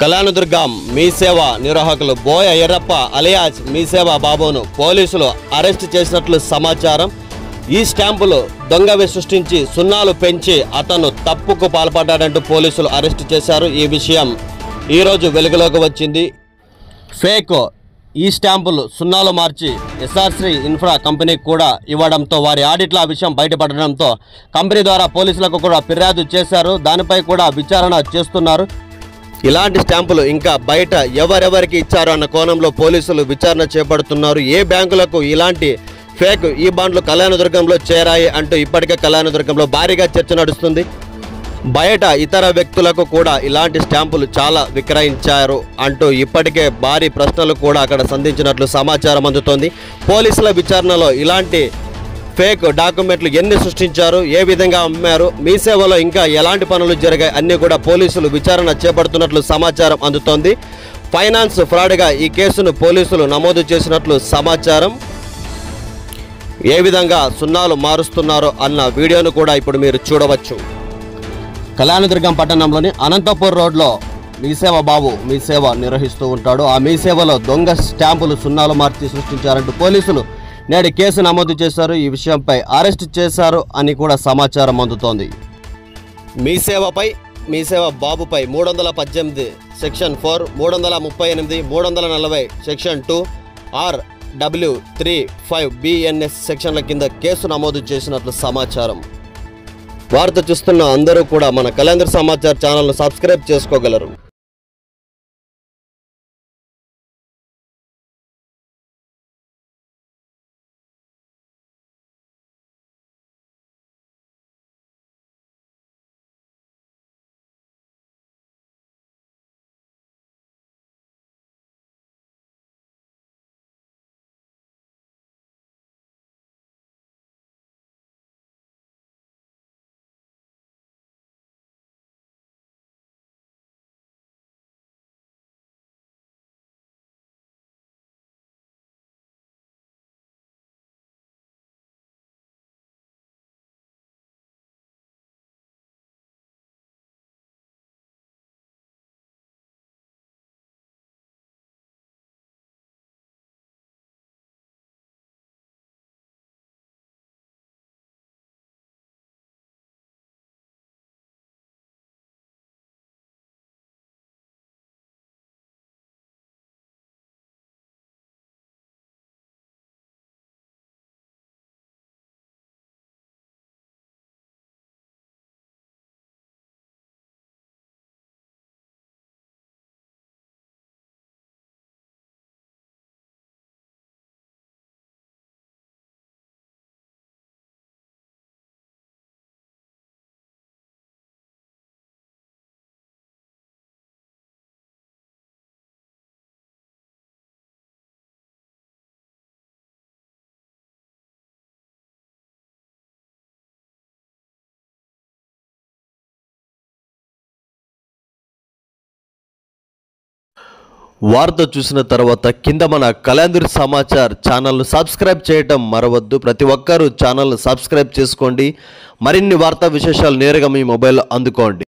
కళ్యాణదుర్గం మీ సేవ నిర్వాహకులు బోయ ఎర్రప్ప అలియాస్ మీ సేవ బాబును పోలీసులు అరెస్ట్ చేసినట్లు సమాచారం. ఈ స్టాంపులు దొంగవి సృష్టించి సున్నాలు పెంచి అతను తప్పుకు పాల్పడ్డాడంటూ పోలీసులు అరెస్ట్ చేశారు. ఈ విషయం ఈరోజు వెలుగులోకి వచ్చింది. ఫేక్ ఈ స్టాంపులు సున్నాలు మార్చి ఎస్ఆర్సి ఇన్ఫ్రా కంపెనీకి కూడా ఇవ్వడంతో వారి ఆడిట్లో ఆ విషయం బయటపడడంతో కంపెనీ ద్వారా పోలీసులకు కూడా ఫిర్యాదు చేశారు. దానిపై కూడా విచారణ చేస్తున్నారు. ఇలాంటి స్టాంపులు ఇంకా బయట ఎవరెవరికి ఇచ్చారు అన్న కోణంలో పోలీసులు విచారణ చేపడుతున్నారు. ఏ బ్యాంకులకు ఇలాంటి ఫేక్ ఈ బాండ్లు కళ్యాణదుర్గంలో చేరాయి అంటూ ఇప్పటికే కళ్యాణదుర్గంలో భారీగా చర్చ నడుస్తుంది. బయట ఇతర వ్యక్తులకు కూడా ఇలాంటి స్టాంపులు చాలా విక్రయించారు అంటూ ఇప్పటికే భారీ ప్రశ్నలు కూడా అక్కడ సంధించినట్లు సమాచారం అందుతోంది. పోలీసుల విచారణలో ఇలాంటి ఫేక్ డాక్యుమెంట్లు ఎన్ని సృష్టించారు, ఏ విధంగా అమ్మారు, మీ సేవలో ఇంకా ఎలాంటి పనులు జరిగాయి అన్నీ కూడా పోలీసులు విచారణ చేపడుతున్నట్లు సమాచారం అందుతోంది. ఫైనాన్స్ ఫ్రాడ్గా ఈ కేసును పోలీసులు నమోదు చేసినట్లు సమాచారం. ఏ విధంగా సున్నాలు మారుస్తున్నారో అన్న వీడియోను కూడా ఇప్పుడు మీరు చూడవచ్చు. కళ్యాణదుర్గం పట్టణంలోని అనంతపూర్ రోడ్లో మీ సేవ బాబు మీ సేవ నిర్వహిస్తూ ఉంటాడు. ఆ మీ సేవలో దొంగ స్టాంపులు సున్నాలు మార్చి సృష్టించారంటూ పోలీసులు నేడు కేసు నమోదు చేశారు. ఈ విషయంపై అరెస్ట్ చేశారు అని కూడా సమాచారం అందుతోంది. మీ సేవపై మీ సేవ బాబుపై 318 సెక్షన్ 4, 338, 340 సెక్షన్ 2, RW35 BNS సెక్షన్ల కింద కేసు నమోదు చేసినట్లు సమాచారం. వార్త చూస్తున్న అందరూ కూడా మన కళ్యాణదుర్గం సమాచార్ ఛానల్ను సబ్స్క్రైబ్ చేసుకోగలరు. వార్త చూసిన తర్వాత కింద మన కళ్యాణదుర్గం సమాచార్ ఛానల్ను సబ్స్క్రైబ్ చేయటం మరవద్దు. ప్రతి ఒక్కరూ ఛానల్ను సబ్స్క్రైబ్ చేసుకోండి. మరిన్ని వార్తా విశేషాలు నేరుగా మీ మొబైల్లో అందుకోండి.